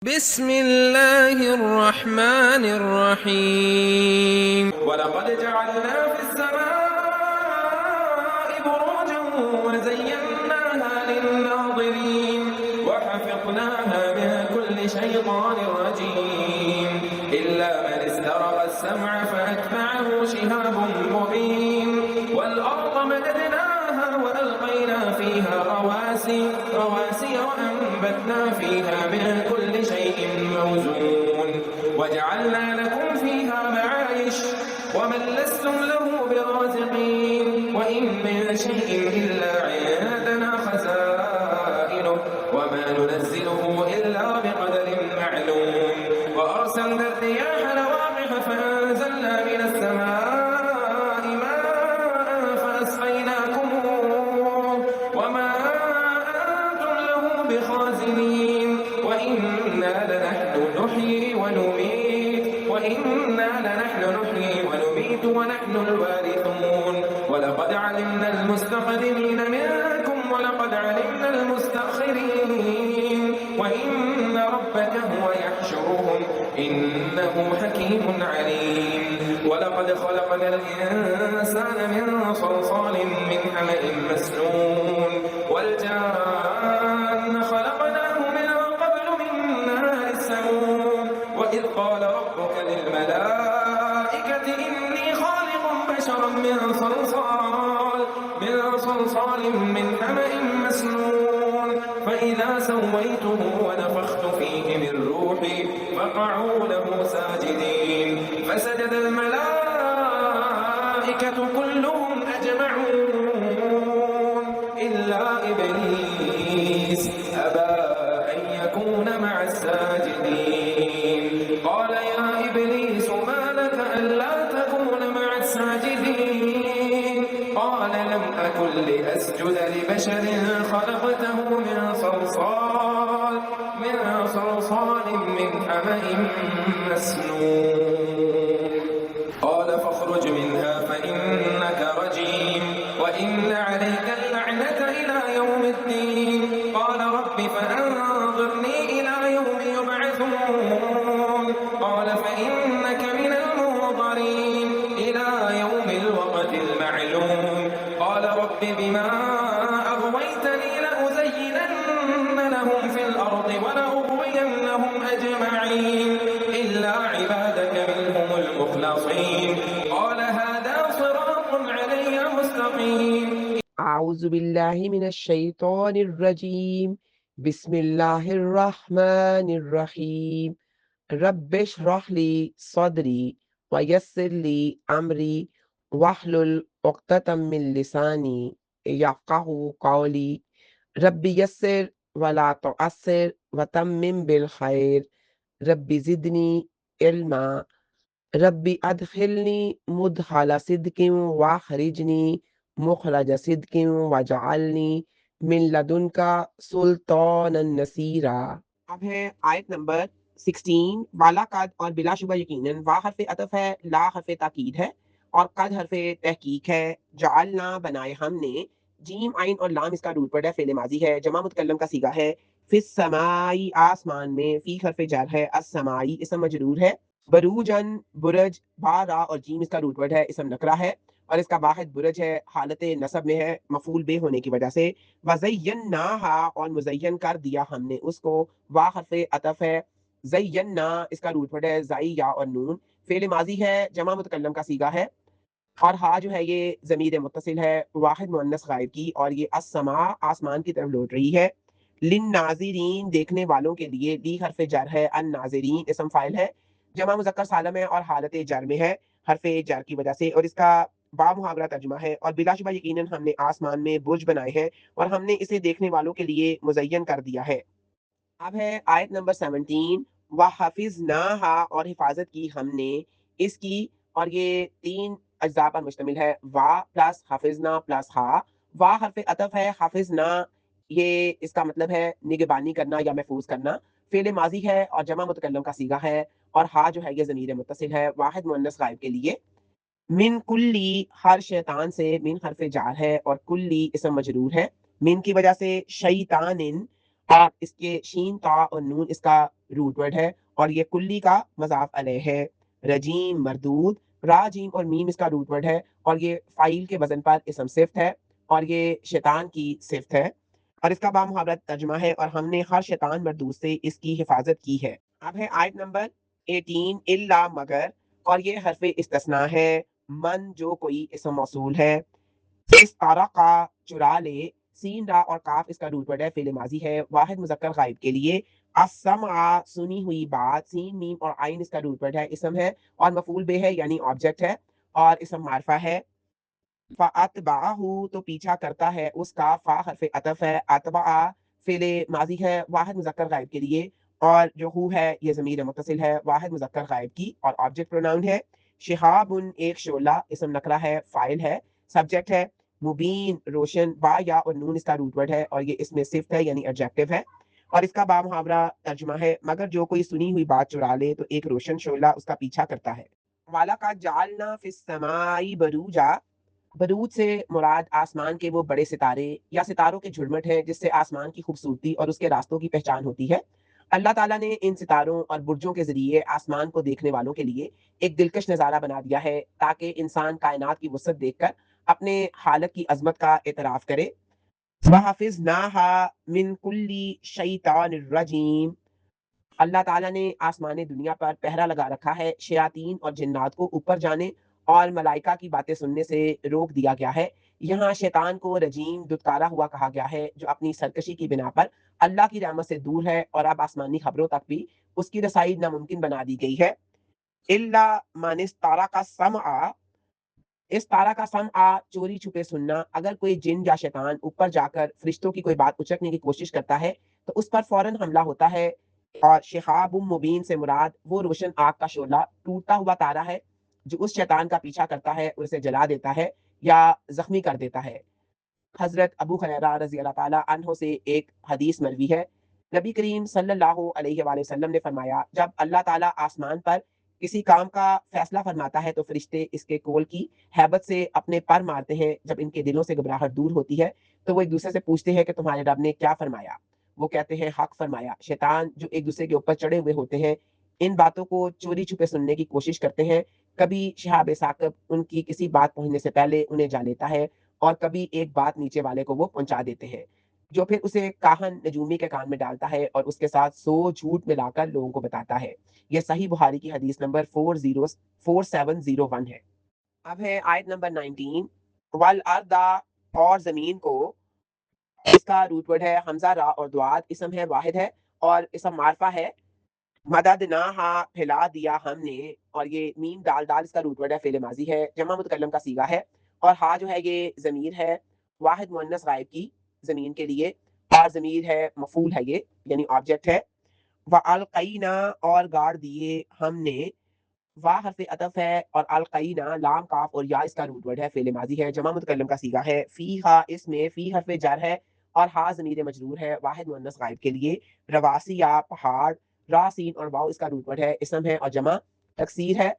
بسم الله الرحمن الرحيم ولقد جعلنا في السماء بروجا وزيناها للناظرين وحفظناها من كل شيطان رجيم إلا من استرق السمع فأتبعه شهاب مبين والأرض مددناها وألقينا فيها رواسي وأنبتنا فيها من كل شيء موزون وجعلنا لكم فيها معايش ومن لستم له برازقين وإن من شيء إلا عندنا خزائنه وما ننزله إلا بقدر معلوم وأرسلنا الرياح لواقح فأنزلنا من السماء ماء فأسقيناكموه وما أنتم له بخازنين وإنا لنحن نحيي ونميت ونحن الوارثون ولقد علمنا المستقدمين منكم ولقد علمنا المستأخرين وإن ربك هو يحشرهم إنه حكيم عليم ولقد خلقنا الإنسان من صلصال من حمأ مسنون والجان خلقناه من قبل من نار السموم وإذ قال ربك للملائكة إني خالق بشرا من صلصال من حمأ مسنون فإذا سويته ونفخت فيه من روحي فقعوا له ساجدين فسجد الملائكة كلهم أجمعون إلا إبليس أبى أن يكون مع الساجدين قال يا إبليس ما لك ألا تكون مع الساجدين قال لم أكن لأسجد لبشر خلقته من صلصال من حمأ مسنون قال فاخرج منها فإنك رجيم وإن عليك اللعنة إلى يوم الدين قال رب فأنظرني إلى يوم يبعثون قال فإنك من المنظرين إلى يوم الوقت المعلوم قال رب بما أغويتني لأزينن لهم في الأرض ولأغوينهم أجمعين إلا عبادك منهم المخلصين قال هذا صراط علي مستقيم أعوذ بالله من الشيطان الرجيم بسم الله الرحمن الرحيم رب اشرح لي صدري ويسر لي أمري واحلل عقدة من لساني يفقه قولي رب يسر ولا تعسر وتمم بالخير رب زدني علما رب أدخلني مدخل صدق واخرجني مخرج صدق واجعلنی من لدنک سلطانا نصیرا۔ اب ہے آیت نمبر 16 والا قد اور بلا شبہ یقیناً وا حرف عطف ہے لا حرف تاکید ہے اور قد حرف تحقیق ہے جعلنا بنائے ہم نے جیم عین اور لام اس کا روٹ ورڈ ہے فعل ماضی ہے جمع متکلم کا صیغہ ہے فی السمائی آسمان میں فی حرف جر ہے السمائی اسم مجرور ہے بروجن برج با را اور جیم اس کا روٹ ورڈ ہے اسم نکرہ ہے اور اس کا واحد برج ہے حالت نصب میں ہے مفعول بے ہونے کی وجہ سے وزیناہا اور مزین کر دیا ہم نے اس کو وا حرف عطف ہے زینا اس کا روٹ ورڈ ہے زائی یا اور نون فعل ماضی ہے جمع متکلم کا صیغہ ہے اور ہا جو ہے یہ ضمیر متصل ہے واحد مؤنث غائب کی اور یہ السماء آسمان کی طرف لوٹ رہی ہے للناظرین دیکھنے والوں کے لیے لی حرف جر ہے الناظرین اسم فاعل ہے جمع مذکر سالم ہے اور حالت جر میں ہے حرف جر کی وجہ سے اور اس کا با محاورہ ترجمہ ہے اور بلا شبہ یقیناً ہم نے آسمان میں برج بنائے ہیں اور ہم نے اسے دیکھنے والوں کے لیے مزین کر دیا ہے۔ اب ہے آیت نمبر 17 وَحَفِظْنَاهَا اور حفاظت کی ہم نے اس کی اور یہ 3 اجزاء پر مشتمل ہے وا پلس حفظنا پلس ہا وا حرف عطف ہے حفظنا یہ اس کا مطلب ہے نگہبانی کرنا یا محفوظ کرنا فعل ماضی ہے اور جمع متکلم کا صیغہ ہے اور ہا جو ہے یہ ضمیر متصل ہے واحد مؤنث غائب کے لیے من کلی ہر شیطان سے من حرف جار ہے اور کلی اسم مجرور ہے من کی وجہ سے شیطان اور اس کے شین تا اور نون اس کا روٹ ورڈ ہے اور یہ کلی کا مضاف علیہ ہے. رجیم مردود، را جیم اور میم اس کا روٹ ورڈ ہے اور یہ فاعل کے وزن پر اسم صفت ہے اور یہ شیطان کی صفت ہے اور اس کا بامحاورت ترجمہ ہے اور ہم نے ہر شیطان مردود سے اس کی حفاظت کی ہے. اب ہے آیت نمبر 18 الا مگر، اور یہ حرف استثناء ہے. من جو کوئی اسم موصول ہے. اس طارہ کا چرا لے، سین را اور کاف اس کا روٹ ورڈ ہے، فعل ماضی ہے واحد مذکر غائب کے لیے. السمع سنی ہوئی بات، سین میم اور عین اس کا روٹ ورڈ ہے، اسم ہے اور مفعول بہ ہے یعنی آبجیکٹ ہے اور اسم معرفہ ہے. فَأَتْبَعَهُ تو پیچھا کرتا ہے اس کا، فا حرف عطف ہے، اتبع فعل ماضی ہے واحد مذکر غائب کے لیے اور جو ہو ہے یہ ضمیر متصل ہے واحد مذکر غائب کی اور آبجیکٹ پروناؤن ہے. شہاب ایک شعلہ، اسم نکرہ ہے فاعل ہے سبجیکٹ ہے. مبین روشن، با یا اور نون اس کا روٹ ورڈ ہے اور یہ اس میں صفت ہے یعنی ایڈجیکٹو ہے اور اس کا با محاورہ ترجمہ ہے مگر جو کوئی سنی ہوئی بات چرا لے تو ایک روشن شعلہ اس کا پیچھا کرتا ہے. وَلَقَدْ جَعَلْنَا فِي السَّمَاءِ بُرُوجًا، بروج سے مراد آسمان کے وہ بڑے ستارے یا ستاروں کے جھرمٹ ہیں جس سے آسمان کی خوبصورتی اور اس کے راستوں کی پہچان ہوتی ہے. اللہ تعالیٰ نے ان ستاروں اور برجوں کے ذریعے آسمان کو دیکھنے والوں کے لیے ایک دلکش نظارہ بنا دیا ہے تاکہ انسان کائنات کی وسعت دیکھ کر اپنے حالت کی عظمت کا اعتراف کرے. وَحَفِظْنَاهَا مِن كُلِّ شَيْطَانٍ رَجِيمٍ، اللہ تعالیٰ نے آسمان دنیا پر پہرا لگا رکھا ہے شیاطین اور جنات کو اوپر جانے اور ملائکہ کی باتیں سننے سے روک دیا گیا ہے. یہاں شیطان کو رجیم دتکارا ہوا کہا گیا ہے جو اپنی سرکشی کی بنا پر اللہ کی رحمت سے دور ہے اور اب آسمانی خبروں تک بھی اس کی رسائی ناممکن بنا دی گئی ہے. الا من استارق السمع، اس تارا کا سمع چوری چھپے سننا، اگر کوئی جن یا شیطان اوپر جا کر فرشتوں کی کوئی بات اچکنے کی کوشش کرتا ہے تو اس پر فوراً حملہ ہوتا ہے. اور شہاب مبین سے مراد وہ روشن آگ کا شعلہ ٹوٹتا ہوا تارا ہے جو اس شیطان کا پیچھا کرتا ہے اور اسے جلا دیتا ہے یا زخمی کر دیتا ہے. حضرت ابو ہریرہ رضی اللہ تعالیٰ عنہ سے ایک حدیث مروی ہے، نبی کریم صلی اللہ علیہ وآلہ وسلم نے فرمایا جب اللہ تعالیٰ آسمان پر کسی کام کا فیصلہ فرماتا ہے تو فرشتے اس کے کول کی ہیبت سے اپنے پر مارتے ہیں. جب ان کے دلوں سے گھبراہٹ دور ہوتی ہے تو وہ ایک دوسرے سے پوچھتے ہیں کہ تمہارے رب نے کیا فرمایا؟ وہ کہتے ہیں حق فرمایا. شیطان جو ایک دوسرے کے اوپر چڑھے ہوئے ہوتے ہیں ان باتوں کو چوری چھپے سننے کی کوشش کرتے ہیں. کبھی شہاب ثاقب ان کی کسی بات پہنچنے سے پہلے انہیں جا لیتا ہے اور کبھی ایک بات نیچے والے کو وہ پہنچا دیتے ہیں جو پھر اسے کاہن نجومی کے کان میں ڈالتا ہے اور اس کے ساتھ 100 جھوٹ ملا کر لوگوں کو بتاتا ہے. یہ صحیح بخاری کی حدیث نمبر 4701 ہے. اب ہے آیت نمبر 19. والارض، اور زمین کو، اس کا روٹ ورڈ ہے حمزہ را اور دعاد، اسم ہے واحد ہے اور اسم معرفہ ہے. مددناہا پھیلا دیا ہم نے، اور یہ میم دال دال اس کا روٹ ورڈ ہے فعل ماضی ہے جمع متکلم کا صیغہ ہے اور ہا جو ہے یہ ضمیر ہے واحد مؤنث غائب کی زمین کے لیے اور ضمیر ہے مفعول ہے یہ یعنی آبجیکٹ ہے. وَأَلْقَيْنَا اور گاڑ دیے ہم نے، وا حرف عطف ہے اور القینا لام کاف اور یا اس کا روٹ ورڈ ہے فعل ماضی ہے جمع متکلم کا صیغہ ہے. فی ہا اس میں، فی حرف جر ہے اور ہا ضمیر مجرور ہے واحد مؤنث غائب کے لیے. رواسی یا پہاڑ، را سین اور واو اس کا روٹ ورڈ ہے اسم ہے اور جمع تکسیر ہے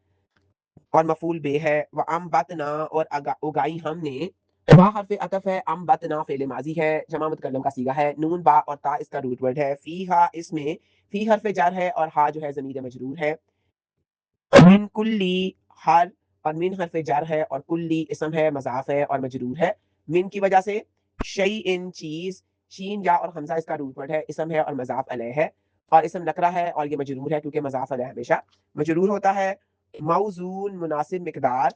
اور مفعول بے ہے. وَأَنبَتْنَا اور اگائی ہم نے، وا حرف عطف ہے، انبتنا فعل ماضی ہے جمع متکلم کا صیغہ ہے. نون با اور تا اس کا روٹ ورڈ ہے. فی ہا اس میں، فی حرف جر ہے اور ہا جو ہے ضمیر مجرور ہے. من کلی ہر، اور من حرف جر ہے اور کلی اسم ہے مضاف ہے اور مجرور ہے من کی وجہ سے. شیء ان چیز، شین یا اور حمزہ اس کا روٹ ورڈ ہے اسم ہے اور مضاف علیہ ہے اور اسم نکرہ ہے اور یہ مجرور ہے کیونکہ مضاف علیہ ہمیشہ مجرور ہوتا ہے. موزون مناسب مقدار،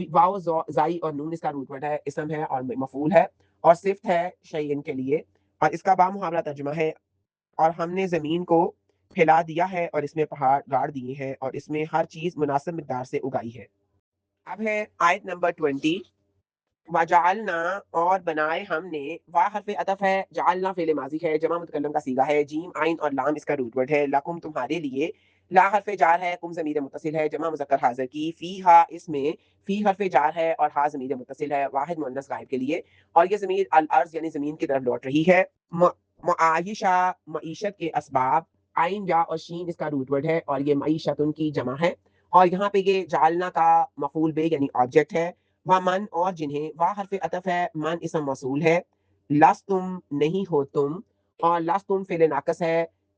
واو زائی اور نون اس کا روٹ ورڈ ہے اسم ہے اور مفعول ہے اور صفت ہے شیء کے لیے اور اس کا بامحاورہ ترجمہ ہے اور ہم نے زمین کو پھیلا دیا ہے اور اس میں پہاڑ گاڑ دیے ہیں اور اس میں ہر چیز مناسب مقدار سے اگائی ہے. اب ہے آیت نمبر 20. وجعلنا اور بنائے ہم نے، وا حرف عطف ہے، جعلنا فعل ماضی ہے جمع متکلم کا صیغہ ہے. جیم عین اور لام اس کا روٹ ورڈ ہے. لکم تمہارے لیے، لا حرف جار ہے، کم ضمیر متصل ہے جمع مذکر حاضر کی. فی ہا اس میں، فی حرف جار ہے اور ہا ضمیر متصل ہے واحد مؤنث غائب کے لیے اور یہ ضمیر الارض یعنی زمین کی طرف لوٹ رہی ہے. معایشہ معیشت کے اسباب، عین یا اور شین اس کا روٹ ورڈ ہے اور یہ معیشت ان کی جمع ہے اور یہاں پہ یہ جعلنا کا مفعول بے یعنی آبجیکٹ ہے. ومن اور جنہیں، وا حرف عطف ہے، من اسم موصول ہے. لستم نہیں ہو تم، اور لستم فعل ناقص ہے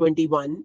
21।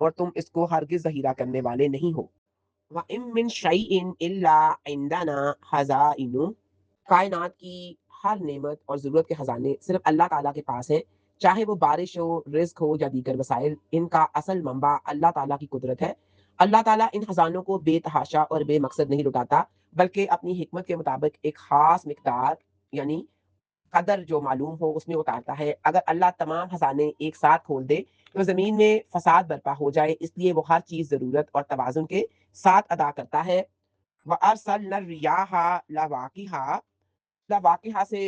اور تم اس کو ہرگز ذخیرہ کرنے والے نہیں ہو۔ وَإِن مِّن شَيْءٍ إِلَّا عِندَنَا خَزَائِنُهُ، کائنات کی ہر نعمت اور ضرورت کے خزانے صرف اللہ تعالیٰ کے پاس ہیں، چاہے وہ بارش ہو، رزق ہو یا دیگر وسائل، ان کا اصل منبع اللہ تعالیٰ کی قدرت ہے۔ اللہ تعالیٰ ان خزانوں کو بے تحاشا اور بے مقصد نہیں لٹاتا، بلکہ اپنی حکمت کے مطابق ایک خاص مقدار یعنی قدر جو معلوم ہو اس میں اتارتا ہے۔ اگر اللہ تمام خزانے ایک ساتھ کھول دے تو زمین میں فساد برپا ہو جائے، اس لیے وہ ہر چیز ضرورت اور توازن کے ساتھ ادا کرتا ہے۔ وَأَرْسَلْنَا الرِّيَاحَ لَوَاقِحَ، واقعہ سے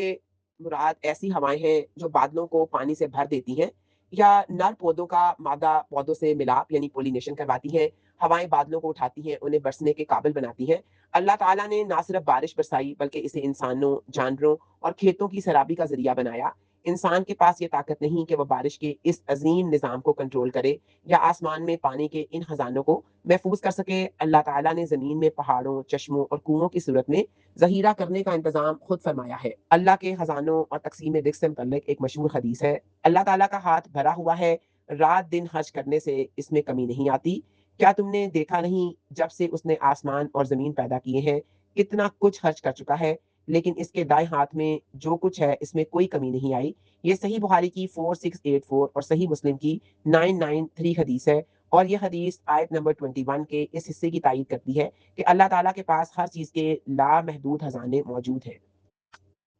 مراد ایسی ہوائیں ہیں جو بادلوں کو پانی سے بھر دیتی ہیں، یا نر پودوں کا مادہ پودوں سے ملاپ یعنی پولینیشن کرواتی ہیں۔ ہوائیں بادلوں کو اٹھاتی ہیں، انہیں برسنے کے قابل بناتی ہیں۔ اللہ تعالیٰ نے نہ صرف بارش برسائی بلکہ اسے انسانوں، جانوروں اور کھیتوں کی سرابی کا ذریعہ بنایا۔ انسان کے پاس یہ طاقت نہیں کہ وہ بارش کے اس عظیم نظام کو کنٹرول کرے یا آسمان میں پانی کے ان خزانوں کو محفوظ کر سکے۔ اللہ تعالیٰ نے زمین میں پہاڑوں، چشموں اور کنووں کی صورت میں ذخیرہ کرنے کا انتظام خود فرمایا ہے۔ اللہ کے خزانوں اور تقسیم رزق سے متعلق ایک مشہور حدیث ہے، اللہ تعالیٰ کا ہاتھ بھرا ہوا ہے، رات دن خرچ کرنے سے اس میں کمی نہیں آتی۔ کیا تم نے دیکھا نہیں جب سے اس نے آسمان اور زمین پیدا کیے ہیں کتنا کچھ خرچ کر چکا ہے، لیکن اس کے دائیں ہاتھ میں جو کچھ ہے اس میں کوئی کمی نہیں آئی۔ یہ صحیح بخاری کی 4684 اور صحیح مسلم کی 993 حدیث ہے، اور یہ حدیث آیت نمبر 21 کے اس حصے کی تائید کرتی ہے کہ اللہ تعالیٰ کے پاس ہر چیز کے لامحدود خزانے موجود ہیں۔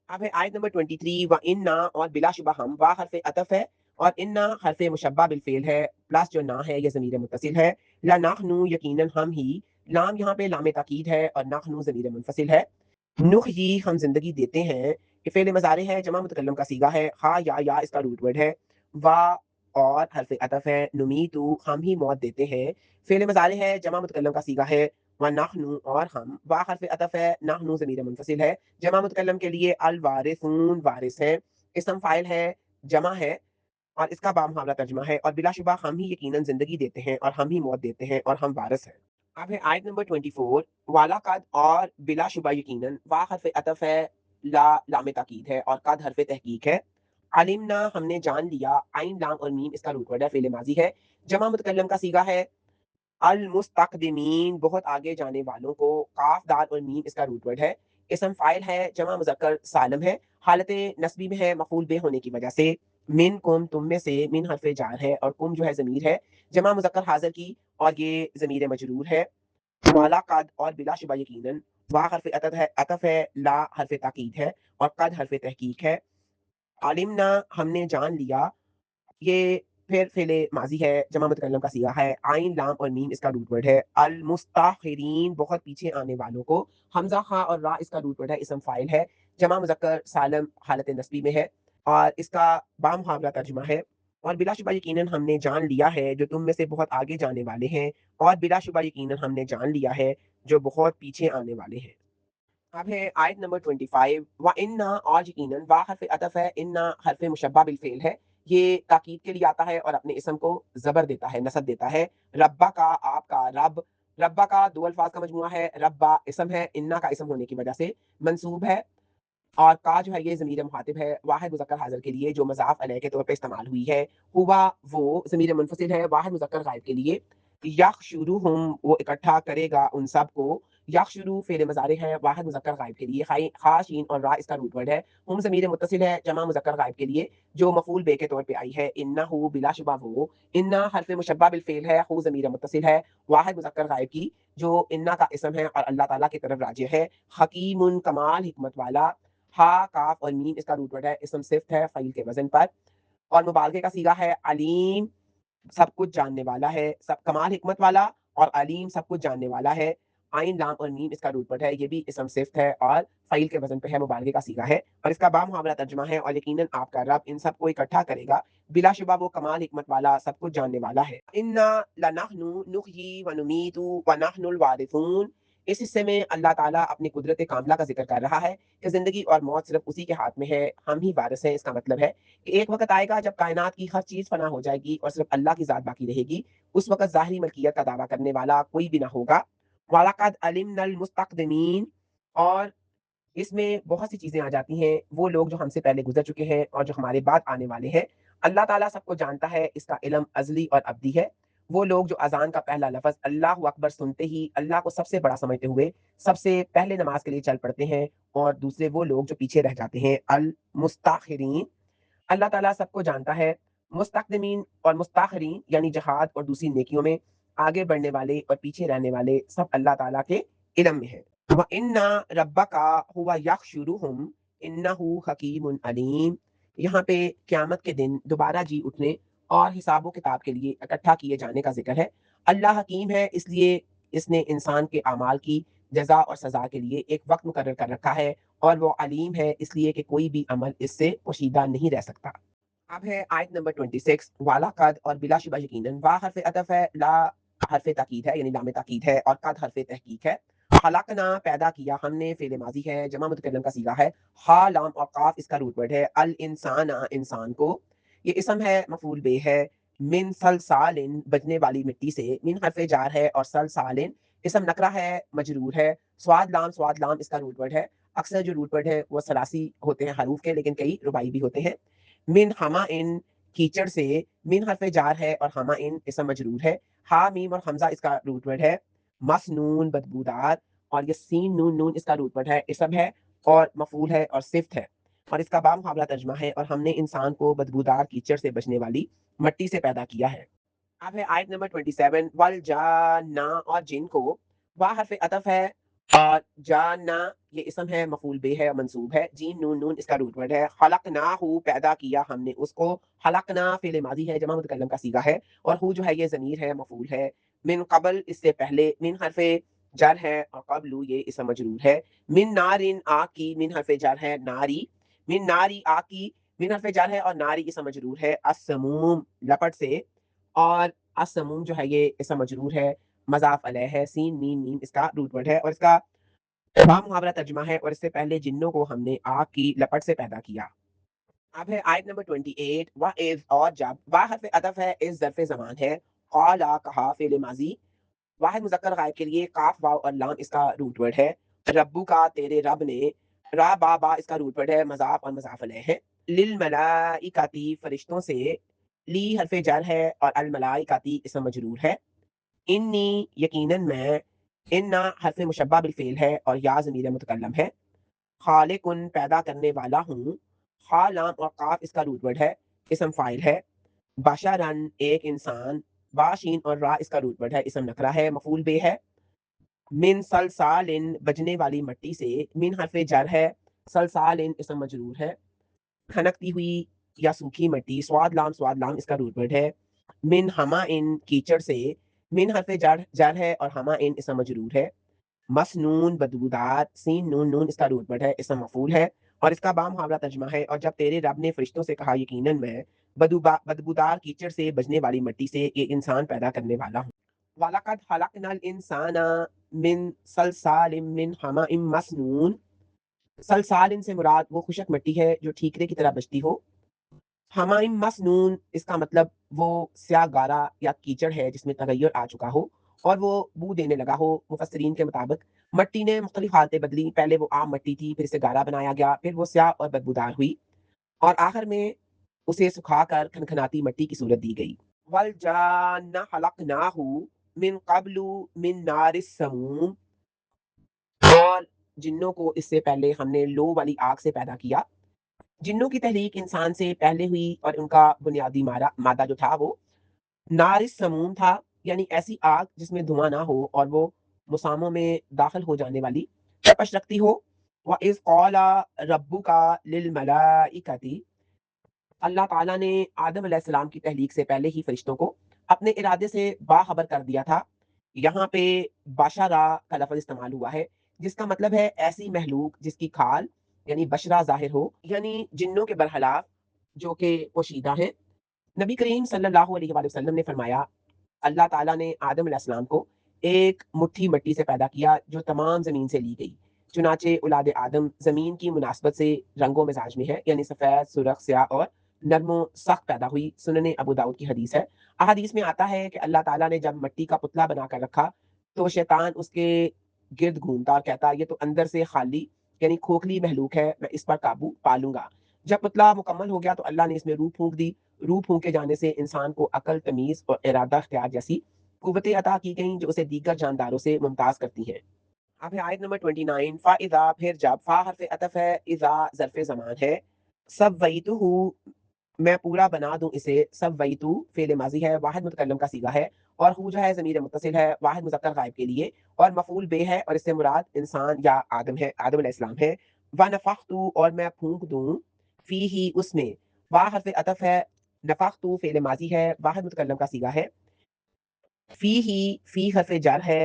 اب ہے آیت نمبر 23، وَإِنَّا، اور بلا شبہ ہم، وا حرف عطف ہے اور انا حرف مشبہ بالفعل ہے، پلس جو نا ہے یہ ضمیر متصل ہے، لَنَحْنُ یقیناً ہم ہی، لام یہاں پہ لام تاکید ہے اور نحن ضمیر منفصل ہے، نحیی ہم زندگی دیتے ہیں، یہ فعل مضارع ہے، جمع متکلم کا صیغہ ہے، ہا یا اس کا روٹ ورڈ ہے، وا اور حرف عطف ہے، نمیتو ہم ہی موت دیتے ہیں، فعل مضارع ہے، جمع متکلم کا صیغہ ہے، وَنَحْنُ اور ہم، وا حرف عطف ہے، نحن ضمیر منفصل ہے، جمع متکلم کے لیے الوارثون وارث ہے، اسم فاعل ہے، جمع ہے اور اس کا بامحاورہ ترجمہ ہے، اور بلا شبہ ہم ہی یقیناً زندگی دیتے ہیں اور ہم ہی موت دیتے ہیں اور ہم وارث ہیں۔ اب ہے آیت نمبر 24، والا قد اور بلا شبہ یقیناً، وا حرف عطف ہے، لا لام تاکید ہے اور قد حرف تحقیق ہے، علمنا ہم نے جان لیا، عین لام اور میم اس کا روٹ ورڈ ہے، فعل ماضی ہے، جمع متکلم کا صیغہ ہے، المستقدمین بہت آگے جانے والوں کو، قاف دال اور میم اس کا روٹ ورڈ ہے، اسم فاعل ہے، جمع مذکر سالم ہے، حالت نسبی میں ہے مفعول بے ہونے کی وجہ سے، من کم تم میں سے، من حرف جار ہے اور کم جو ہے ضمیر ہے، جمع مذکر حاضر کی اور یہ ضمیر مجرور ہے، والا قد اور بلا شبہ یقیناً، وا حرف عطف ہے، لا حرف تاکید ہے اور قد حرف تحقیق ہے، علمنا ہم نے جان لیا، یہ پھر فعل ماضی ہے، جمع متکلم کا صیغہ ہے، عین لام اور میم اس کا روٹ ورڈ ہے، المستاخرین بہت پیچھے آنے والوں کو، حمزہ خاء اور را اس کا روٹ ورڈ ہے، اسم فاعل ہے، جمع مذکر سالم حالت نسبی میں ہے اور اس کا بامحاورہ ترجمہ ہے، اور بلا شبہ یقیناً ہم نے جان لیا ہے جو تم میں سے بہت آگے جانے والے ہیں، اور بلا شبہ یقیناً ہم نے جان لیا ہے جو بہت پیچھے آنے والے ہیں۔ اب ہے آیت نمبر 25، وَإِنَّا اور یقیناً، وا حرف عطف ہے، انا حرف مشبہ بالفعل ہے، یہ تاکید کے لیے آتا ہے اور اپنے اسم کو زبر دیتا ہے، نصب دیتا ہے، ربا کا آپ کا رب، ربا کا دو الفاظ کا مجموعہ ہے، ربا اسم ہے، انا کا اسم ہونے کی وجہ سے منصوب ہے، اور کا جو ہے یہ ضمیر مخاطب ہے، واحد مذکر حاضر کے لیے جو مضاف علیہ کے طور پہ استعمال ہوئی ہے، ہوا وہ ضمیر منفصل ہے، واحد مذکر غائب کے لیے، یخشروہم وہ اکٹھا کرے گا ان سب کو، یخشرو فعل مضارع ہے، واحد مذکر غائب کے لیے، خا شین اور را اس کا روٹ ورڈ ہے، ہم ضمیر متصل ہے، جمع مذکر غائب کے لیے جو مفعول بے کے طور پہ آئی ہے، انہو بلا شبہ وہ، انا حرف مشبہ بالفعل ہے، ہو ضمیر متصل ہے، واحد مذکر غائب کی جو انا کا اسم ہے اور اللہ تعالیٰ کی طرف راجع ہے، حکیم کمال حکمت والا، ہا کاف اور میم اس کا روٹ ورڈ ہے، اسم صفت ہے فعیل کے وزن پر، اور مبالغے کا صیغہ ہے علیم سب کچھ جاننے والا ہے، سب کمال حکمت والا اور علیم سب کچھ جاننے والا ہے، عین لام اور میم اس کا روٹ ورڈ ہے، یہ بھی اسم صفت ہے اور فعیل کے وزن پہ ہے، مبالغے کا صیغہ ہے اور اس کا بامحاورہ ترجمہ ہے، اور یقیناً آپ کا رب ان سب کو اکٹھا کرے گا، بلا شبہ وہ کمال حکمت والا سب کچھ جاننے والا ہے، انا لنحن نحیی ونمیت ونحن الوارثون، اس حصے میں اللہ تعالیٰ اپنی قدرت کاملہ کا ذکر کر رہا ہے کہ زندگی اور موت صرف اسی کے ہاتھ میں ہے، ہم ہی وارث ہیں، اس کا مطلب ہے کہ ایک وقت آئے گا جب کائنات کی ہر چیز فنا ہو جائے گی اور صرف اللہ کی ذات باقی رہے گی، اس وقت ظاہری ملکیت کا دعویٰ کرنے والا کوئی بھی نہ ہوگا، وَلَقَدْ عَلِمْنَا الْمُسْتَقْدِمِينَ، اور اس میں بہت سی چیزیں آ جاتی ہیں، وہ لوگ جو ہم سے پہلے گزر چکے ہیں اور جو ہمارے بعد آنے والے ہیں، اللہ تعالیٰ سب کو جانتا ہے، اس کا علم ازلی اور ابدی ہے، وہ لوگ جو اذان کا پہلا لفظ اللہ اکبر سنتے ہی اللہ کو سب سے بڑا سمجھتے ہوئے سب سے پہلے نماز کے لیے چل پڑتے ہیں، اور دوسرے وہ لوگ جو پیچھے رہ جاتے ہیں، المستاخرین۔ اللہ تعالیٰ سب کو جانتا ہے۔ مستقدمین اور مستاخرین یعنی جہاد اور دوسری نیکیوں میں آگے بڑھنے والے اور پیچھے رہنے والے سب اللہ تعالیٰ کے علم میں ہے۔ وَإِنَّ رَبَّكَ هُوَ يَحْشُرُهُمْ إِنَّهُ حَكِيمٌ عَلِيمٌ۔ یہاں پہ قیامت کے دن دوبارہ جی اٹھنے اور حساب و کتاب کے لیے اکٹھا کیے جانے کا ذکر ہے۔ اللہ حکیم ہے، اس لیے اس نے انسان کے اعمال کی جزا اور سزا کے لیے ایک وقت مقرر کر رکھا ہے، اور وہ علیم ہے اس لیے کہ کوئی بھی عمل اس سے پوشیدہ نہیں رہ سکتا۔ اب ہے آیت نمبر 26، والا قد اور بلا شبہ یقیناً، وا حرف عطف ہے، لا حرف تاکید ہے یعنی لام تاکید ہے، اور قد حرف تحقیق ہے۔ خلقنا پیدا کیا ہم نے، فعل ماضی ہے، جمع متکلم کا صیغہ ہے، ہا لام اور قاف اس کا روٹ ورڈ ہے، الانسان انسان کو، یہ اسم ہے مفعول بہ ہے، من سلسال بجنے والی مٹی سے، من حرف جار ہے، اور سلسال اسم نکرہ ہے مجرور ہے، سواد لام اس کا روٹ ورڈ ہے۔ اکثر جو روٹ ورڈ ہے وہ ثلاثی ہوتے ہیں حروف کے، لیکن کئی رباعی بھی ہوتے ہیں۔ من ہما ان کیچڑ سے، من حرف جار ہے اور ہما ان اسم مجرور ہے، ہا میم اور حمزہ اس کا روٹ ورڈ ہے، مسنون بدبودار، اور یہ سین نون نون اس کا روٹ ورڈ ہے، اسم ہے اور مفعول ہے اور صفت ہے، اور اس کا بامقابلہ ترجمہ ہے، اور ہم نے انسان کو بدبودار کیچڑ سے بچنے والی مٹی سے پیدا کیا ہے۔ اب ہے آیت نمبر 27، والجانا اور جن کو، وا حرف عطف ہے، اور جانا یہ اسم ہے مفعول بہ ہے اور منصوب ہے، جین نون نون اس کا روٹ ورڈ ہے، خلقناہ پیدا کیا ہم نے اس کو، خلقنا فعل ماضی ہے، جمع متکلم کا صیغہ ہے، اور ہو جو ہے یہ ضمیر ہے مفعول ہے، من قبل اس سے پہلے، من حرف جر ہے، اور قبل یہ اسم مجرور ہے، من نارن آگ کی، من حرف جر ہے ناری، من ناری آگ کی، من حرف جر ہے اور ناری اسم مجرور ہے، السموم لپٹ سے، اور السموم جو ہے یہ اسم مجرور ہے، مضاف علیہ ہے، سین میم میم اس کا روٹ ورڈ ہے، اور اس کا محاورہ ترجمہ ہے، اور اس سے پہلے جنوں کو ہم نے آگ کی لپٹ سے پیدا کیا۔ اب ہے آیت نمبر 28، وَإِذْ اور جب، وا حرف عطف ہے، اس ظرف زمان ہے، قالا کہا فعل ماضی، واحد مذکر غائب کے لیے قاف واو اور لام اس کا روٹ ورڈ ہے، ربو کا تیرے رب نے، را با با اس کا روٹ ورڈ ہے، مضاف اور مضاف علیہ ہے، للملائکتی فرشتوں سے، لی حرف جر ہے اور الملائکتی اسم مجرور ہے، انی یقیناً میں، انا حرف مشبہ بالفعل ہے اور یا ضمیر متکلم ہے، خالقن پیدا کرنے والا ہوں، خا لام اور قاف اس کا روٹ ورڈ ہے، اسم فاعل ہے، بشرن ایک انسان، باشین اور را اس کا روٹ ورڈ ہے، اسم نکرہ ہے، مفعول بہ ہے، من سلسالن بجنے والی مٹی سے، من حرف جر ہے، سلسالن اسم مجرور ہے، کھنکتی ہوئی یا سوکھی مٹی، سواد لام اس کا روٹ ورڈ ہے، من ہما ان کیچڑ سے، من حرف جر ہے اور ہما ان اسم مجرور ہے، مسنون بدبودار، سین نون نون اس کا روٹ ورڈ ہے، اسم مفعول ہے، اور اس کا بامحاورہ ترجمہ ہے، اور جب تیرے رب نے فرشتوں سے کہا یقیناً میں بدبودار کیچڑ سے بجنے والی مٹی سے یہ انسان پیدا کرنے والا ہوں۔ وَلَقَدْ خَلَقْنَا الْإِنسَانَ مِنْ صَلْصَالٍ مِّنْ حَمَإٍ مَّسْنُونٍ۔ سلسال سے مراد وہ خشک مٹی ہے جو ٹھیکرے کی طرح بجتی ہو، حمائم مسنون اس کا مطلب وہ سیاہ گارا یا کیچڑ ہے جس میں تغیر آ چکا ہو اور وہ بو دینے لگا ہو۔ مفسرین کے مطابق مٹی نے مختلف حالتیں بدلی، پہلے وہ عام مٹی تھی، پھر اسے گارا بنایا گیا، پھر وہ سیاہ اور بدبودار ہوئی، اور آخر میں اسے سکھا کر کھنکھناتی مٹی کی صورت دی گئی۔ والجان خلقناہ من قبل من نار السموم، اور جنوں کو اس سے پہلے ہم نے لو والی آگ سے پیدا کیا۔ جنوں کی تحریک انسان سے پہلے ہوئی اور ان کا بنیادی مادہ جو تھا وہ نار السموم تھا، یعنی ایسی آگ جس میں دھواں نہ ہو اور وہ مساموں میں داخل ہو جانے والی تپش رکھتی ہو۔ وَإِذْ قَالَ رَبُّكَ لِلْمَلَائِكَةِ، اللہ تعالیٰ نے آدم علیہ السلام کی تحلیق سے پہلے ہی فرشتوں کو اپنے ارادے سے باخبر کر دیا تھا۔ یہاں پہ بشرا کا لفظ استعمال ہوا ہے جس کا مطلب ہے ایسی محلوق جس کی کھال یعنی بشرا ظاہر ہو، یعنی جنوں کے برخلاف جو کہ پوشیدہ ہیں۔ نبی کریم صلی اللہ علیہ وآلہ وسلم نے فرمایا اللہ تعالیٰ نے آدم علیہ السلام کو ایک مٹھی مٹی سے پیدا کیا جو تمام زمین سے لی گئی، چنانچہ اولاد آدم زمین کی مناسبت سے رنگ و مزاج میں ہے، یعنی سفید، سرخ، سیاہ اور نرم و سخت پیدا ہوئی۔ سنن ابو داؤد کی حدیث ہے۔ احادیث میں آتا ہے کہ اللہ تعالیٰ نے جب مٹی کا پتلا بنا کر رکھا تو شیطان اس کے گرد گھومتا اور کہتا یہ تو اندر سے خالی یعنی کھوکھلی محلوق ہے، میں اس پر قابو پا لوں گا۔ جب پتلا مکمل ہو گیا تو اللہ نے اس میں روح پھونک دی. روح پھونکے جانے سے انسان کو عقل، تمیز اور ارادہ اختیار جیسی قوتیں عطا کی گئیں جو اسے دیگر جانداروں سے ممتاز کرتی ہیں. اب ہے آیت نمبر 29. فَإِذَا پھر جب، فا حرف عطف ہے، اذا ظرف زمان ہے، سَوَّيْتُهُ میں پورا بنا دوں اسے. سویتو فعل ماضی ہے، واحد متکلم کا صیغہ ہے، اور ہو جو ہے ضمیر متصل ہے واحد مذکر غائب کے لیے، اور مفعول بے ہے، اور اس سے مراد انسان یا آدم ہے، آدم علیہ السلام ہے. وَنَفَخْتُ اور میں پھونک دوں، فیہ اس میں. وا حرف عطف ہے، نفخت فعل ماضی ہے، واحد متکلم کا صیغہ ہے. فی حرف جر ہے،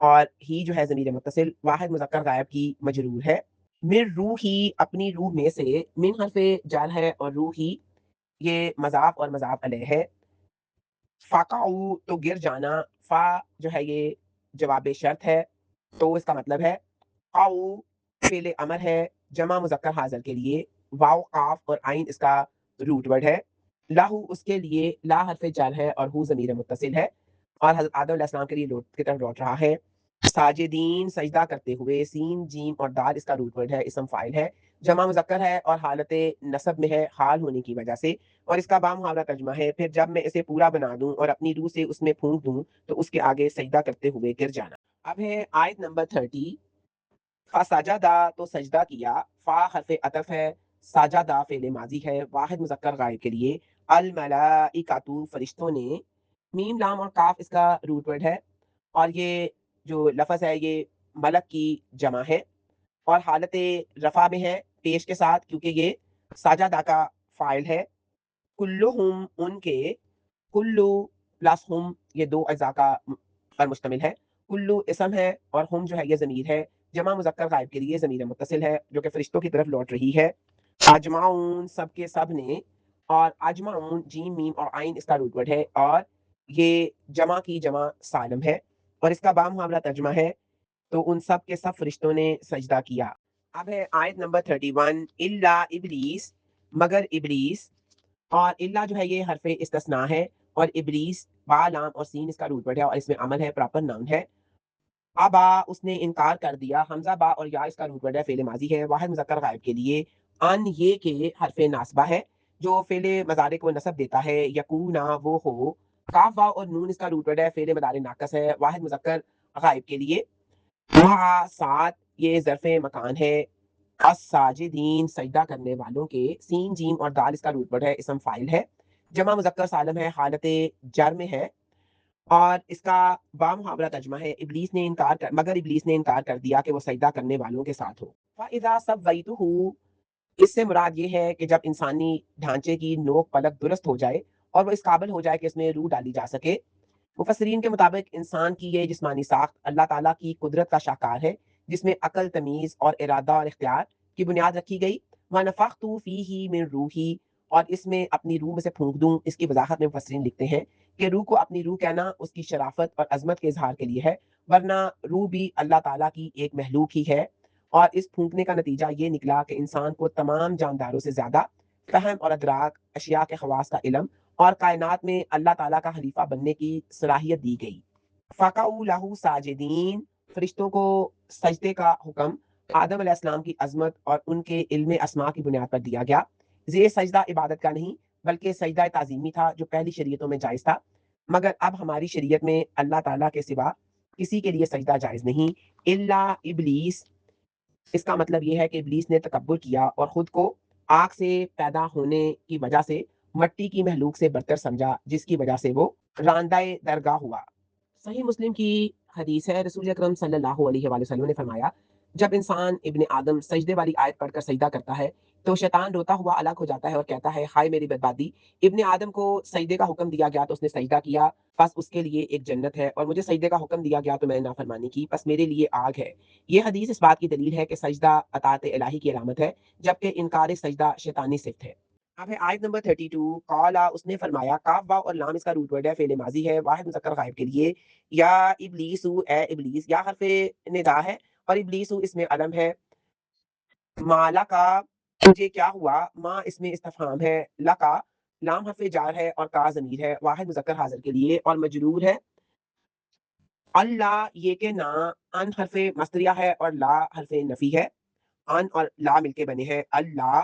اور ہی جو ہے ضمیر متصل واحد مذکر غائب کی مجرور ہے. من روحی اپنی روح میں سے، من حرف جر ہے اور روحی یہ مضاف اور مضاف علیہ ہے. فَقَعُوا تو گر جانا، فا جو ہے یہ جواب شرط ہے تو اس کا مطلب ہے. قعو فعل امر ہے جمع مذکر حاضر کے لیے، واو قاف اور عین اس کا روٹ ورڈ ہے. لاہو اس کے لیے، لا حرف جر ہے اور ہو ضمیر متصل ہے، اور حضرت آدم علیہ السلام کے لیے کی طرف لوٹ رہا ہے. ساجدین سجدہ کرتے ہوئے، سین جیم اور دال اس کا روٹ ورڈ ہے، اسم فاعل ہے، جمع مذکر ہے اور حالت نصب میں ہے حال ہونے کی وجہ سے، اور اس کا بام محاورہ ترجمہ ہے. پھر جب میں اسے پورا بنا دوں اور اپنی روح سے اس میں پھونک دوں تو اس کے آگے سجدہ کرتے ہوئے گر جانا. اب ہے آیت نمبر 30. فسجدہ تو سجدہ کیا، فا حرف عطف ہے، ساجدہ فعل ماضی ہے واحد مذکر غائب کے لیے. الملائکۃ فرشتوں نے، میم لام اور کاف اس کا روٹ ورڈ ہے، اور یہ جو لفظ ہے یہ ملک کی جمع ہے اور حالت رفع میں ہے پیش کے ساتھ، کیونکہ یہ ساجدہ کا فاعل ہے. کلہم ان کے، کلو پلس ہم یہ دو اجزاء کا پر مشتمل ہے. کلو اسم ہے اور ہم جو ہے یہ ضمیر ہے جمع مذکر غائب کے لیے، ضمیر متصل ہے جو کہ فرشتوں کی طرف لوٹ رہی ہے. اجمعون سب کے سب نے، اور اجمعون جیم میم اور عین اس کا روٹ ورڈ ہے، اور یہ جمع کی جمع سالم ہے، اور اس کا بام محاورہ ترجمہ ہے تو ان سب کے سب فرشتوں نے سجدہ کیا. اب ہے آیت نمبر 31. الا ابلیس مگر ابلیس، اور اللہ جو ہے یہ حرف استثناء ہے، اور ابلیس با لام اور سین اس کا روٹ ورڈ ہے اور اس میں عمل ہے، پراپر ناؤن ہے. ابا اس نے انکار کر دیا، حمزہ با اور یا اس کا روٹ ورڈ ہے، فعل ماضی ہے واحد مذکر غائب کے لیے. ان یہ کہ حرف ناصبہ ہے جو فعل مضارع کو نصب دیتا ہے، یکونا وہ ہو. کاف واو اور نون اس کا روٹ ورڈ ہے، فعل مضارع ناقص ہے واحد مذکر غائب کے لیے. مع ساتھ یہ ظرف مکان ہے، الساجدین سجدہ کرنے والوں کے، سین جیم اور دال اس کا روٹ ورڈ ہے، اسم فاعل ہے، جمع مذکر سالم ہے، حالت جر میں ہے، اور اس کا با محاورہ ترجمہ ہے ابلیس نے انکار کر مگر ابلیس نے انکار کر دیا کہ وہ سجدہ کرنے والوں کے ساتھ ہو. فَإِذَا سَوَّيْتُهُ اس سے مراد یہ ہے کہ جب انسانی ڈھانچے کی نوک پلک درست ہو جائے اور وہ اس قابل ہو جائے کہ اس میں روح ڈالی جا سکے. مفسرین کے مطابق انسان کی یہ جسمانی ساخت اللہ تعالیٰ کی قدرت کا شاہکار ہے جس میں عقل، تمیز اور ارادہ اور اختیار کی بنیاد رکھی گئی. وَنَفَخْتُ فِيهِ مِن رُوحِي اور اس میں اپنی روح میں سے پھونک دوں. اس کی وضاحت میں مفسرین لکھتے ہیں کہ روح کو اپنی روح کہنا اس کی شرافت اور عظمت کے اظہار کے لیے ہے، ورنہ روح بھی اللہ تعالیٰ کی ایک مخلوق ہی ہے. اور اس پھونکنے کا نتیجہ یہ نکلا کہ انسان کو تمام جانداروں سے زیادہ فہم اور ادراک، اشیاء کے خواص کا علم اور کائنات میں اللہ تعالیٰ کا خلیفہ بننے کی صلاحیت دی گئی. فَقَعُوا لَهُ ساجدین فرشتوں کو سجدے کا حکم آدم علیہ السلام کی عظمت اور ان کے علم اسماء کی بنیاد پر دیا گیا. یہ سجدہ عبادت کا نہیں بلکہ سجدہ تعظیمی تھا جو پہلی شریعتوں میں جائز تھا، مگر اب ہماری شریعت میں اللہ تعالیٰ کے سوا کسی کے لیے سجدہ جائز نہیں. الا ابلیس اس کا مطلب یہ ہے کہ ابلیس نے تکبر کیا اور خود کو آگ سے پیدا ہونے کی وجہ سے مٹی کی مخلوق سے برتر سمجھا، جس کی وجہ سے وہ راندہ درگاہ ہوا. صحیح مسلم کی حدیث ہے، رسول اکرم صلی اللہ علیہ وآلہ وسلم نے فرمایا جب انسان ابن آدم سجدے والی آیت پڑھ کر سجدہ کرتا ہے تو شیطان روتا ہوا الگ ہو جاتا ہے اور کہتا ہے ہائے میری بربادی، ابن آدم کو سجدے کا حکم دیا گیا تو اس نے سجدہ کیا، بس اس کے لیے ایک جنت ہے، اور مجھے سجدے کا حکم دیا گیا تو میں نے نافرمانی کی، بس میرے لیے آگ ہے. یہ حدیث اس بات کی دلیل ہے کہ سجدہ اطاعت الہی کی علامت ہے، جبکہ انکار سجدہ شیطانی صفت ہے. اب ہے آیت نمبر 32. قالا اس نے فرمایا، کاف واو اور لام اس کا روٹ ورڈ ہے، فعل ماضی ہے واحد مذکر غائب کے لیے. یا ابلیس اے ابلیس، یا حرف ندا ہے اور ابلیس اس میں علم ہے. مالا کا تجھے کیا ہوا، ماں اس میں استفہام ہے، لکا لام حرف جار ہے اور کا ضمیر ہے واحد مذکر حاضر کے لیے اور مجرور ہے. اللہ یہ کہ نہ، ان حرف مصدریہ ہے اور لا حرف نفی ہے، ان اور لا مل کے بنے ہیں اللہ.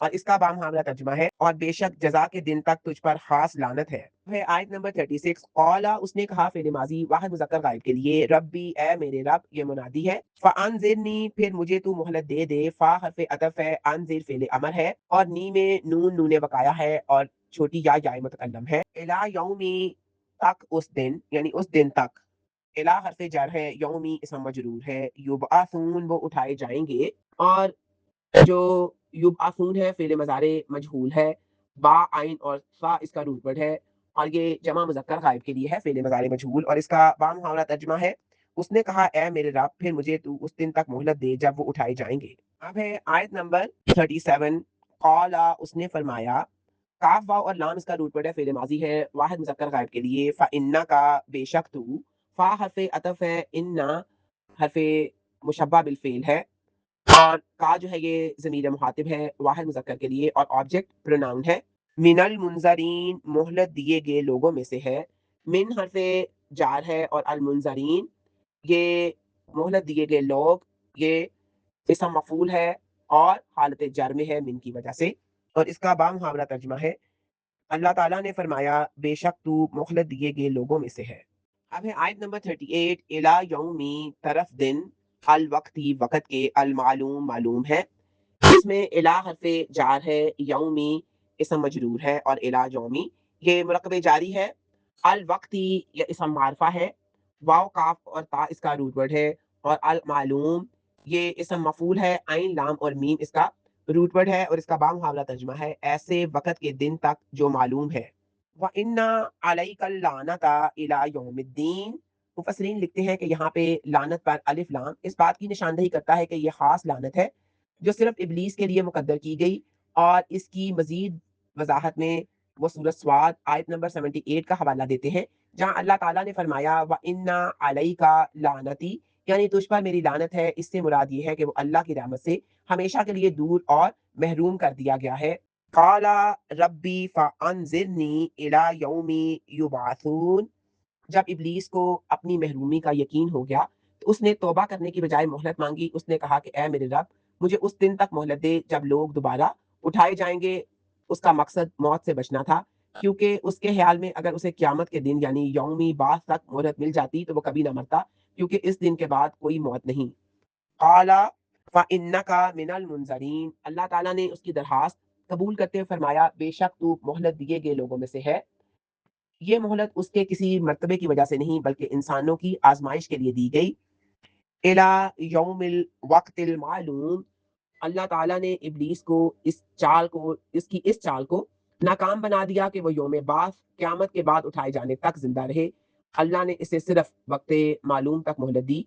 اور اس کا بامحاورہ ترجمہ ہے اور بے شک جزا کے دن تک تجھ پر خاص لعنت ہے۔ آیت نمبر 36 قالا اس نے کہا فعل ماضی واحد مذکر غائب کے لیے ربی اے میرے رب، یہ منادی ہے۔ فانذرنی پھر مجھے تو مہلت دے دے، فا حرف عطف ہے، انذر فعل امر ہے اور نی میں نون وقایا ہے اور چھوٹی یا متکلم ہے۔ الی یومی تک اس دن، یعنی اس دن تک۔ الی حرف جر ہے، یومی اسم مجرور ہے، یبعثون وہ اٹھائے جائیں گے، اور جو یبعثون ہے فعل مضارع مجہول ہے، با عین اور سا اس کا روٹ ورڈ ہے، اور یہ جمع مذکر غائب کے لیے ہے فعل مضارع مجہول، اور اس کا بامحاورہ ترجمہ ہے اس نے کہا اے میرے رب پھر مجھے تو اس دن تک مہلت دے جب وہ اٹھائے جائیں گے۔ اب ہے آیت نمبر 37 قالا اس نے فرمایا، کاف واو اور لام اس کا روٹ ورڈ ہے، فعل ماضی ہے واحد مذکر غائب کے لیے، فإنک بے شک تو، فا حرف عطف ہے، ان حرف مشبہ بالفعل ہے، اور کا جو ہے یہ ضمیر مخاطب ہے واحد مذکر کے لیے اور آبجیکٹ پروناؤن ہے۔ من المنظرین مہلت دیے گئے لوگوں میں سے ہے، من حرف جار ہے اور المنظرین یہ مہلت دیے گئے لوگ، یہ اسم مفعول ہے اور حالت جر میں ہے من کی وجہ سے، اور اس کا بامحاورہ ترجمہ ہے اللہ تعالیٰ نے فرمایا بے شک تو مہلت دیے گئے لوگوں میں سے ہے۔ اب ہے آیت نمبر 38 الی یومی طرف دن، الوقتی وقت کے، المعلوم معلوم ہے، اس میں الی حرف جار ہے، یومی اسم مجرور ہے اور الی یومی یہ مرکب جاری ہے، الوقتی یہ اسم معرفہ ہے، واو کاف اور تا اس کا روٹ ورڈ ہے، اور المعلوم یہ اسم مفعول ہے، عین لام اور میم اس کا روٹ ورڈ ہے، اور اس کا بامحاورہ ترجمہ ہے ایسے وقت کے دن تک جو معلوم ہے۔ وَإِنَّ عَلَيْكَ اللَّعْنَةَ إِلَى يَوْمِ الدِّينِ مفسرین لکھتے ہیں کہ یہاں پہ لعنت پر الف لام اس بات کی نشاندہی کرتا ہے کہ یہ خاص لعنت ہے جو صرف ابلیس کے لیے مقدر کی گئی، اور اس کی مزید وضاحت میں وہ سورۃ سواد آیت نمبر 78 کا حوالہ دیتے ہیں جہاں اللہ تعالیٰ نے فرمایا وَإِنَّ عَلَيْكَ لَعْنَتِي، یعنی تجھ پر میری لعنت ہے، اس سے مراد یہ ہے کہ وہ اللہ کی رحمت سے ہمیشہ کے لیے دور اور محروم کر دیا گیا ہے۔ قال ربی فانظرنی الی یوم یبعثون، جب ابلیس کو اپنی محرومی کا یقین ہو گیا تو اس نے توبہ کرنے کی بجائے مہلت مانگی، اس نے کہا کہ اے میرے رب مجھے اس دن تک مہلت دے جب لوگ دوبارہ اٹھائے جائیں گے۔ اس کا مقصد موت سے بچنا تھا، کیونکہ اس کے خیال میں اگر اسے قیامت کے دن یعنی یومی بعث تک مہلت مل جاتی تو وہ کبھی نہ مرتا، کیونکہ اس دن کے بعد کوئی موت نہیں۔ قال فإنک من المنظرین، اللہ تعالیٰ نے اس کی درخواست قبول کرتے ہوئے فرمایا بے شک تو مہلت دیے گئے لوگوں میں سے ہے۔ یہ مہلت اس کے کسی مرتبے کی وجہ سے نہیں بلکہ انسانوں کی آزمائش کے لیے دی گئی۔ الی یوم الوقت المعلوم، اللہ تعالیٰ نے ابلیس کو اس چال کو ناکام بنا دیا کہ وہ یوم بعث قیامت کے بعد اٹھائے جانے تک زندہ رہے۔ اللہ نے اسے صرف وقت معلوم تک مہلت دی۔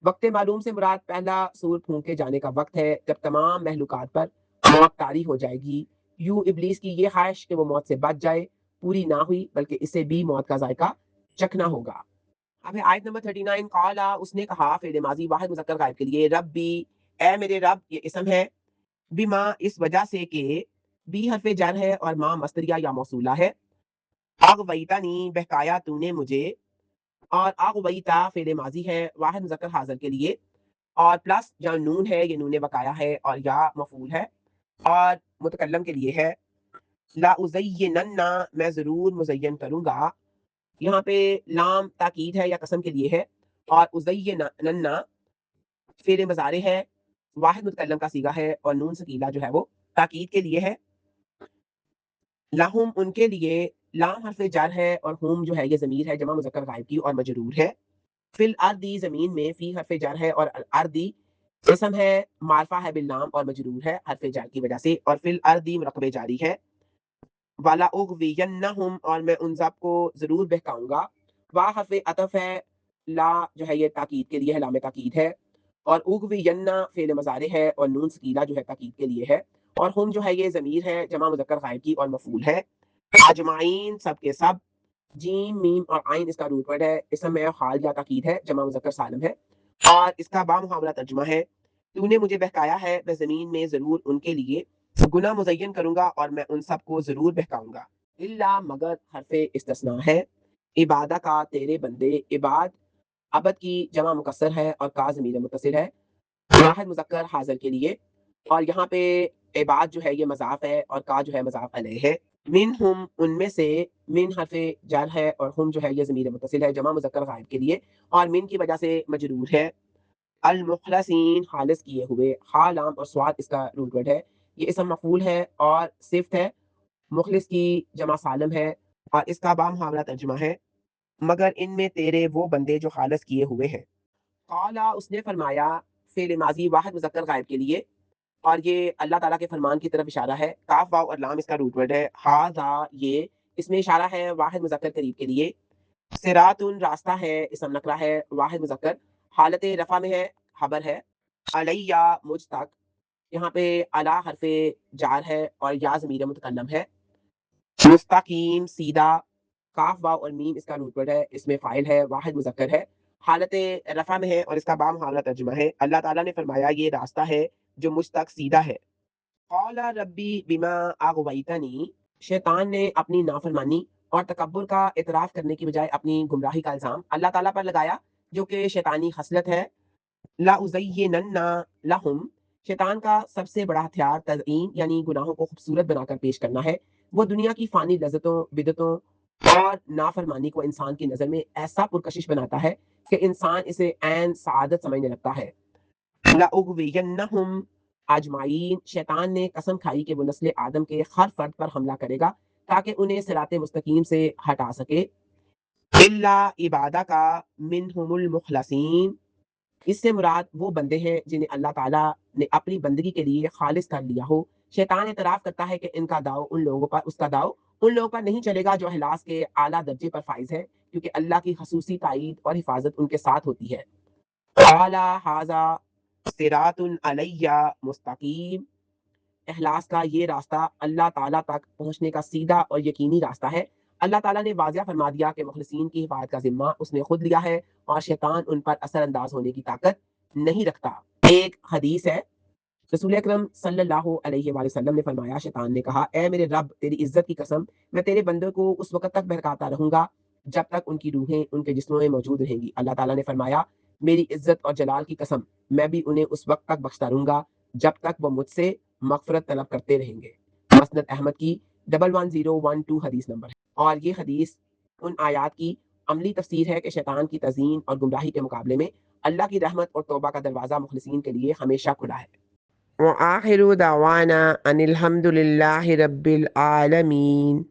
وقت معلوم سے مراد پہلا سور پھونکے جانے کا وقت ہے جب تمام محلوقات پر موت طاری ہو جائے گی۔ یوں ابلیس کی یہ خواہش کہ وہ موت سے بچ جائے پوری نہ ہوئی بلکہ اسے بھی موت کا ذائقہ چکھنا ہوگا۔ اب ہے آیت نمبر 39 قالا اس نے کہا فعل ماضی واحد مذکر غائب کے لیے ربی اے میرے رب، یہ اسم ہے، بما اس وجہ سے کہ بی حرف جر ہے اور ماں مصدریہ یا موصولہ ہے، اغویتنی بہکایا تو نے مجھے، اور اغویتا فعل ماضی ہے واحد مذکر حاضر کے لیے، اور پلس جہاں نون ہے یہ نون وقایا ہے اور یا مفعول ہے اور متکلم کے لیے ہے۔ لا ازینن میں ضرور مزین کروں گا، یہاں پہ لام تاکید ہے یا قسم کے لیے ہے، اور ازینن فعل مضارع ہے واحد متکلم کا صیغہ ہے اور نون ثقیلہ جو ہے وہ تاکید کے لیے ہے۔ لہم ان کے لیے، لام حرف جر ہے اور ہم جو ہے یہ ضمیر ہے جمع مذکر غائب کی اور مجرور ہے۔ فی الارضی زمین میں، فی حرف جر ہے اور الارضی اسم ہے معرفہ ہے باللام اور مجرور ہے حرف جر کی وجہ سے، اور فی الارضی مرکب جاری ہے۔ والا اغوینہم اور میں ان سب کو ضرور بہکاؤں گا، وا حرف عطف ہے، لا جو ہے یہ تاکید کے لیے ہے، لام تاکید ہے، اور اغوینا فعل مضارع ہے اور نون ثقیلہ جو ہے تاکید کے لیے ہے، اور ہم جو ہے یہ ضمیر ہے جمع مذکر غائب کی اور مفعول ہے۔ اجمعین سب کے سب، جیم میم اور عین اس کا روٹ ورڈ ہے، اسم ہے حال یا تاکید ہے جمع مذکر سالم ہے، اور اس کا بامحاورہ ترجمہ ہے تو نے مجھے بہکایا ہے، میں زمین میں ضرور ان کے لیے گناہ مزین کروں گا اور میں ان سب کو ضرور بہکاؤں گا۔ الا مگر حرف استثناء ہے، عبادہ کا تیرے بندے، عباد عبد کی جمع مکسر ہے اور کا ضمیر متصل ہے واحد مذکر حاضر کے لیے، اور یہاں پہ عباد جو ہے یہ مضاف ہے اور کا جو ہے مضاف علیہ ہے. منہم ان میں سے، من حرف جر ہے اور ہم جو ہے یہ ضمیر متصل ہے جمع مذکر غائب کے لیے اور من کی وجہ سے مجرور ہے. المخلصین خالص کیے ہوئے، ہا لام اور سواد اس کا روٹ ورڈ ہے. یہ اسم مفعول ہے اور صفت ہے. مخلص کی جمع سالم ہے اور اس کا بامحاورہ ترجمہ ہے مگر ان میں تیرے وہ بندے جو خالص کیے ہوئے ہیں. قالا اس نے فرمایا، فعل ماضی واحد مذکر غائب کے لیے اور یہ اللہ تعالیٰ کے فرمان کی طرف اشارہ ہے. کاف واو اور لام اس کا روٹ ورڈ ہے. ہاذا یہ اس میں اشارہ ہے واحد مذکر قریب کے لیے. صراط راستہ ہے اسم نکرہ ہے واحد مذکر حالت رفع میں ہے خبر ہے. علیہ مجھ تک، یہاں پہ علی حرف جار ہے اور یا ضمیر متکلم ہے. مستقیم سیدھا، کاف واو اور میم اس کا روٹ ورڈ ہے، اس میں فاعل ہے واحد مذکر ہے حالت رفع میں ہے اور اس کا بامحاورہ ترجمہ ہے. اللہ تعالیٰ نے فرمایا یہ راستہ ہے جو مجھ تک سیدھا ہے. قال ربی بما اغویتنی، شیطان نے اپنی نافرمانی اور تکبر کا اعتراف کرنے کی بجائے اپنی گمراہی کا الزام اللہ تعالیٰ پر لگایا جو کہ شیطانی خصلت ہے. لَأُزَيِّنَنَّ لَهُمْ، شیطان کا سب سے بڑا ہتھیار تزئین یعنی گناہوں کو خوبصورت بنا کر پیش کرنا ہے. وہ دنیا کی فانی لذتوں، بدعتوں اور نافرمانی کو انسان کی نظر میں ایسا پرکشش بناتا ہے کہ انسان اسے عین سعادت سمجھنے لگتا ہے. لَأُغْوِيَنَّهُمْ اجمعین، شیطان نے قسم کھائی کہ وہ نسل آدم کے ہر فرد پر حملہ کرے گا تاکہ انہیں صراط مستقیم سے ہٹا سکے. الا عبادہ کا منہم المخلصین، اس سے مراد وہ بندے ہیں جنہیں اللہ تعالیٰ نے اپنی بندگی کے لیے خالص کر لیا ہو. شیطان اعتراف کرتا ہے کہ ان کا داؤ ان لوگوں پر اس کا داؤ ان لوگوں پر نہیں چلے گا جو اخلاص کے اعلیٰ درجے پر فائز ہے کیونکہ اللہ کی خصوصی تائید اور حفاظت ان کے ساتھ ہوتی ہے. قال ھذا صراط علیہ مستقیم، اخلاص کا یہ راستہ اللہ تعالیٰ تک پہنچنے کا سیدھا اور یقینی راستہ ہے. اللہ تعالیٰ نے واضح فرما دیا کہ مخلصین کی حفاظت کا ذمہ اس نے خود لیا ہے اور شیطان ان پر اثر انداز ہونے کی طاقت نہیں رکھتا. ایک حدیث ہے، رسول اکرم صلی اللہ علیہ وآلہ وسلم نے فرمایا، شیطان نے کہا اے میرے رب تیری عزت کی قسم میں تیرے بندوں کو اس وقت تک بہکاتا رہوں گا جب تک ان کی روحیں ان کے جسموں میں موجود رہیں گی. اللہ تعالیٰ نے فرمایا میری عزت اور جلال کی قسم میں بھی انہیں اس وقت تک بخشتا رہوں گا جب تک وہ مجھ سے مغفرت طلب کرتے رہیں گے. مسند احمد کی 11012 حدیث نمبر ہے اور یہ حدیث ان آیات کی عملی تفسیر ہے کہ شیطان کی تزیین اور گمراہی کے مقابلے میں اللہ کی رحمت اور توبہ کا دروازہ مخلصین کے لیے ہمیشہ کھلا ہے. وآخر دعوانا ان الحمد للہ رب العالمین.